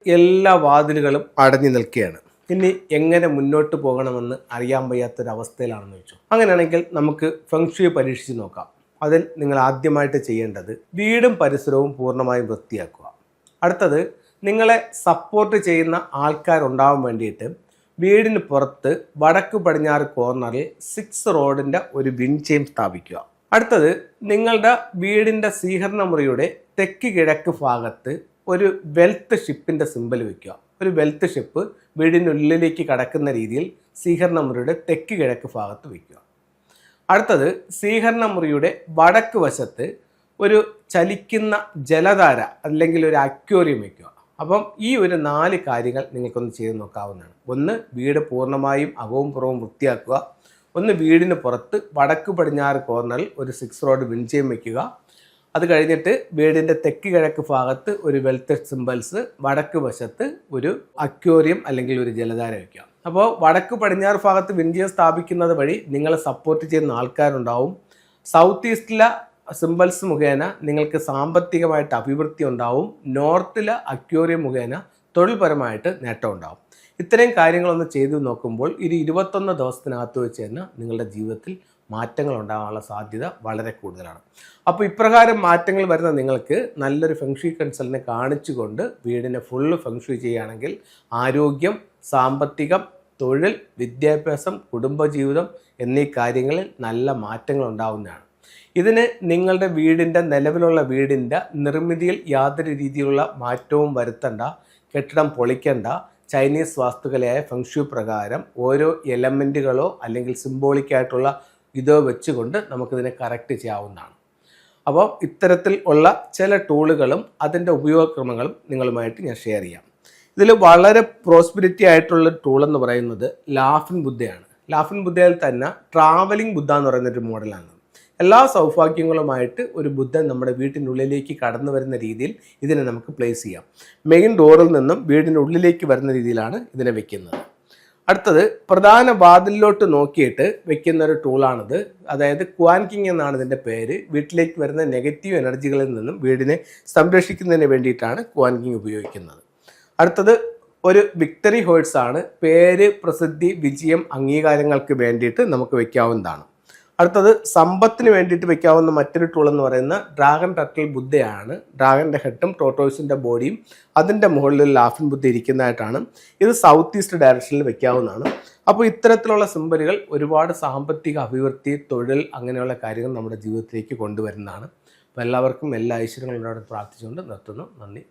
എല്ലാ വാതിലുകളും അടഞ്ഞു നിൽക്കുകയാണ്. ഇനി എങ്ങനെ മുന്നോട്ട് പോകണമെന്ന് അറിയാൻ വയ്യാത്തൊരവസ്ഥയിലാണെന്ന് വെച്ചു. അങ്ങനെയാണെങ്കിൽ നമുക്ക് ഫെങ്ഷുയി പരീക്ഷിച്ച് നോക്കാം. അതിൽ നിങ്ങൾ ആദ്യമായിട്ട് ചെയ്യേണ്ടത് വീടും പരിസരവും പൂർണ്ണമായും വൃത്തിയാക്കുക. അടുത്തത്, നിങ്ങളെ സപ്പോർട്ട് ചെയ്യുന്ന ആൾക്കാരുണ്ടാവാൻ വേണ്ടിയിട്ട് വീടിന് പുറത്ത് വടക്ക് പടിഞ്ഞാറ് കോർണറിൽ 6 റോഡിൻ്റെ ഒരു വിൻഡ് ചെയിൻ സ്ഥാപിക്കുക. അടുത്തത്, നിങ്ങളുടെ വീടിൻ്റെ സ്വീകരണ മുറിയുടെ തെക്ക് കിഴക്ക് ഭാഗത്ത് ഒരു വെൽത്ത് ഷിപ്പിൻ്റെ സിമ്പൽ വയ്ക്കുക. ഒരു വെൽത്ത് ഷിപ്പ് വീടിനുള്ളിലേക്ക് കടക്കുന്ന രീതിയിൽ സ്വീകരണ മുറിയുടെ തെക്ക് കിഴക്ക് ഭാഗത്ത് വയ്ക്കുക. അടുത്തത്, സ്വീകരണ മുറിയുടെ വടക്ക് വശത്ത് ഒരു ചലിക്കുന്ന ജലധാര അല്ലെങ്കിൽ ഒരു അക്വേറിയം വയ്ക്കുക. അപ്പം ഈ ഒരു 4 കാര്യങ്ങൾ നിങ്ങൾക്കൊന്ന് ചെയ്ത് നോക്കാവുന്നതാണ്. ഒന്ന്, വീട് പൂർണ്ണമായും അകവും പുറവും വൃത്തിയാക്കുക. ഒന്ന്, വീടിന് പുറത്ത് വടക്ക് പടിഞ്ഞാറ് കോർണറിൽ ഒരു 6 റോഡ് വിൻഡ് ചെയിൻ വയ്ക്കുക. അത് കഴിഞ്ഞിട്ട് വീടിൻ്റെ തെക്ക് കിഴക്ക് ഭാഗത്ത് ഒരു വെൽത്ത് സിംബൽസ്, വടക്ക് വശത്ത് ഒരു അക്വേറിയം അല്ലെങ്കിൽ ഒരു ജലധാര വയ്ക്കുക. അപ്പോൾ വടക്ക് പടിഞ്ഞാറ് ഭാഗത്ത് വിൻഡ് ചെയിൻ സ്ഥാപിക്കുന്നത് വഴി നിങ്ങളെ സപ്പോർട്ട് ചെയ്യുന്ന ആൾക്കാരുണ്ടാവും. സൗത്ത് ഈസ്റ്റിലെ സിംബൽസ് മുഖേന നിങ്ങൾക്ക് സാമ്പത്തികമായിട്ട് അഭിവൃദ്ധി ഉണ്ടാവും. നോർത്തിലെ അക്വേറിയം മുഖേന തൊഴിൽപരമായിട്ട് നേട്ടം ഉണ്ടാവും. ഇത്രയും കാര്യങ്ങളൊന്ന് ചെയ്തു നോക്കുമ്പോൾ ഇത് 21 ദിവസത്തിനകത്ത് വെച്ച് തന്നെ നിങ്ങളുടെ ജീവിതത്തിൽ മാറ്റങ്ങൾ ഉണ്ടാകാനുള്ള സാധ്യത വളരെ കൂടുതലാണ്. അപ്പോൾ ഇപ്രകാരം മാറ്റങ്ങൾ വരുന്ന നിങ്ങൾക്ക് നല്ലൊരു ഫെങ്ഷുയി കൺസൾട്ടിനെ കാണിച്ചുകൊണ്ട് വീടിനെ ഫുള്ള് ഫെങ്ഷുയി ചെയ്യുകയാണെങ്കിൽ ആരോഗ്യം, സാമ്പത്തികം, തൊഴിൽ, വിദ്യാഭ്യാസം, കുടുംബജീവിതം എന്നീ കാര്യങ്ങളിൽ നല്ല മാറ്റങ്ങൾ ഉണ്ടാവുന്നതാണ്. ഇതിന് നിങ്ങളുടെ വീടിൻ്റെ നിലവിലുള്ള വീടിൻ്റെ നിർമ്മിതിയിൽ യാതൊരു രീതിയിലുള്ള മാറ്റവും വരുത്തണ്ട, കെട്ടിടം പൊളിക്കണ്ട. ചൈനീസ് വാസ്തുകലയായ ഫെങ്ഷുയി പ്രകാരം ഓരോ എലമെൻറ്റുകളോ അല്ലെങ്കിൽ സിംബോളിക്കായിട്ടുള്ള ഇതോ വെച്ചുകൊണ്ട് നമുക്കിതിനെ കറക്റ്റ് ചെയ്യാവുന്നതാണ്. അപ്പോൾ ഇത്തരത്തിൽ ഉള്ള ചില ടൂളുകളും അതിൻ്റെ ഉപയോഗക്രമങ്ങളും നിങ്ങളുമായിട്ട് ഞാൻ ഷെയർ ചെയ്യാം. ഇതിൽ വളരെ പ്രോസ്പെരിറ്റി ആയിട്ടുള്ള ടൂൾ എന്ന് പറയുന്നത് ലാഫിംഗ് ബുദ്ധയാണ്. ലാഫിംഗ് ബുദ്ധയിൽ തന്നെ ട്രാവലിംഗ് ബുദ്ധ എന്ന് പറയുന്നൊരു മോഡലാണ്. എല്ലാ സൗഭാഗ്യങ്ങളുമായിട്ട് ഒരു ബുദ്ധൻ നമ്മുടെ വീട്ടിനുള്ളിലേക്ക് കടന്നു വരുന്ന രീതിയിൽ ഇതിനെ നമുക്ക് പ്ലേസ് ചെയ്യാം. മെയിൻ ഡോറിൽ നിന്നും വീടിനുള്ളിലേക്ക് വരുന്ന രീതിയിലാണ് ഇതിനെ വെക്കുന്നത്. അടുത്തത്, പ്രധാന വാതിലിലോട്ട് നോക്കിയിട്ട് വെക്കുന്ന ഒരു ടൂളാണിത്. അതായത് ക്വാൻകിങ് എന്നാണ് ഇതിൻ്റെ പേര്. വീട്ടിലേക്ക് വരുന്ന നെഗറ്റീവ് എനർജികളിൽ നിന്നും വീടിനെ സംരക്ഷിക്കുന്നതിന് വേണ്ടിയിട്ടാണ് ക്വാൻകിങ് ഉപയോഗിക്കുന്നത്. അടുത്തത് ഒരു വിക്ടറി ഹോഴ്സ് ആണ്. പേര്, പ്രസിദ്ധി, വിജയം, അംഗീകാരങ്ങൾക്ക് വേണ്ടിയിട്ട് നമുക്ക് വെക്കാവുന്നതാണ്. അടുത്തത്, സമ്പത്തിന് വേണ്ടിയിട്ട് വെക്കാവുന്ന മറ്റൊരു ടൂൾ എന്ന് പറയുന്ന ഡ്രാഗൺ ടർട്ടിൽ ബുദ്ധയാണ്. ഡ്രാഗൻ്റെ ഹെഡും ടോട്ടോയ്സിൻ്റെ ബോഡിയും അതിൻ്റെ മുകളിൽ ലാഫിംഗ് ബുദ്ധ ഇരിക്കുന്നതായിട്ടാണ്. ഇത് സൗത്ത് ഈസ്റ്റ് ഡയറക്ഷനിൽ വെക്കാവുന്നതാണ്. അപ്പോൾ ഇത്തരത്തിലുള്ള സിമ്പലുകൾ ഒരുപാട് സാമ്പത്തിക അഭിവൃദ്ധി, തൊഴിൽ, അങ്ങനെയുള്ള കാര്യങ്ങൾ നമ്മുടെ ജീവിതത്തിലേക്ക് കൊണ്ടുവരുന്നതാണ്. അപ്പോൾ എല്ലാവർക്കും എല്ലാ ഐശ്വര്യങ്ങളും പ്രാർത്ഥിച്ചുകൊണ്ട് നിർത്തുന്നു. നന്ദി.